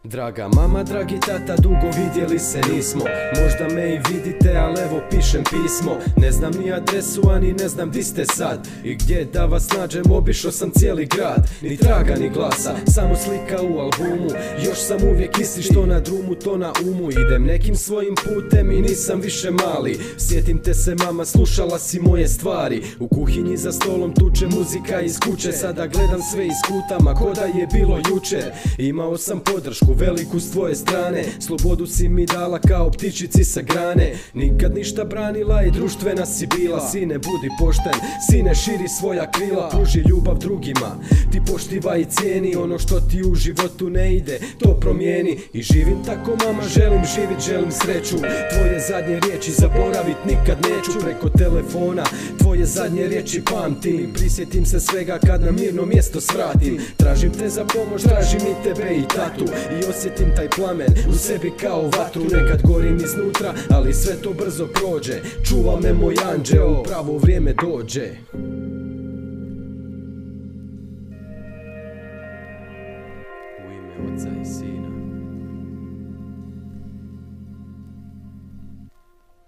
Draga mama, dragi tata, dugo vidjeli se nismo. Možda me i vidite, ali evo pišem pismo. Ne znam ni adresu, ani ne znam di ste sad i gdje da vas nađem, obišao sam cijeli grad. Ni traga, ni glasa, samo slika u albumu. Još sam uvijek isti, što na drumu, to na umu. Idem nekim svojim putem i nisam više mali. Sjetim te se mama, slušala si moje stvari. U kuhinji za stolom tuče muzika iz kuće. Sada gledam sve iz kuta, ma ko da je bilo jučer. Imao sam podršku veliku s tvoje strane, slobodu si mi dala kao ptičici sa grane. Nikad ništa branila i društvena si bila. Sine, budi pošten, sine, širi svoja krila. Pruži ljubav drugima, ti poštiva i cijeni. Ono što ti u životu ne ide, to promijeni. I živim tako mama, želim živit, želim sreću. Tvoje zadnje riječi zaboravit nikad neću. Preko telefona tvoje zadnje riječi pamtim. Prisjetim se svega kad na mirno mjesto svratim. Tražim te za pomoć, tražim i tebe i tatu. I osjetim taj plamen u sebi kao vatru. Nekad gorim iznutra, ali sve to brzo prođe. Čuva me moj anđeo, pravo vrijeme dođe. U ime Oca i Sina.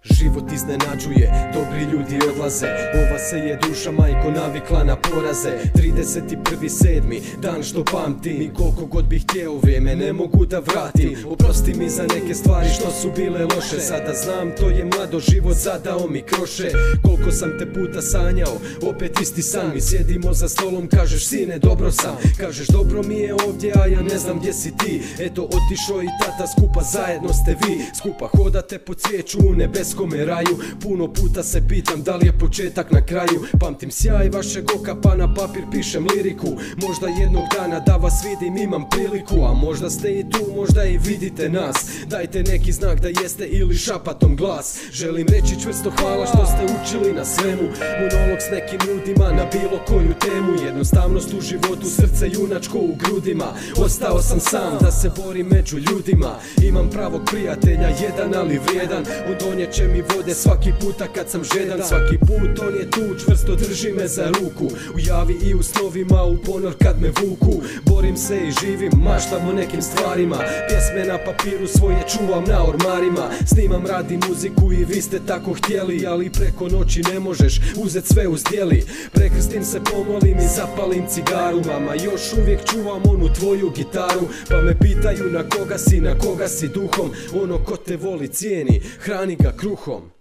Život iznenađuje, dobri ljudi odlaze. Ova se je duša, majko, navikla na poraze. 31.7. dan što pamtim. I koliko god bih htio, vrijeme ne mogu da vratim. Oprosti mi za neke stvari što su bile loše. Sada znam, to je mlado, život zadao mi kroše. Koliko sam te puta sanjao, opet isti san. Mi sjedimo za stolom, kažeš sine, dobro sam. Kažeš dobro mi je ovdje, a ja ne znam gdje si ti. Eto, otišao i tata, skupa zajedno ste vi. Skupa hodate po cvijeću u nebeskome raju. Puno puta se pitam da li je početak na kraju. Pamtim sjaj vašeg oka, pa na papir pišem liriku. Možda jednog dana da vas vidim, imam priliku. A možda ste i tu, možda i vidite nas. Dajte neki znak da jeste ili šapatom glas. Želim reći čvrsto hvala što ste učili na svemu. Monolog s nekim ljudima na bilo koju temu. Jednostavnost u životu, srce junačko u grudima. Ostao sam sam da se borim među ljudima. Imam pravog prijatelja, jedan ali vrijedan. Odonijet će mi vode svaki puta kad sam žedan. Svaki put on je tu, čvrsto drži me za ruku. U javi i u snovima, u ponor kad me vuku. Borim se i živim, maštam o nekim stvarima. Pjesme na papiru svoje čuvam na ormarima. Snimam, radim muziku i vi ste tako htjeli. Ali preko noći ne možeš uzet sve u zdjeli. Prekrstim se, pomolim i zapalim cigaru. Mama, još uvijek čuvam onu tvoju gitaru. Pa me pitaju na koga si duhom. Ono ko te voli cijeni, hrani ga kruhom.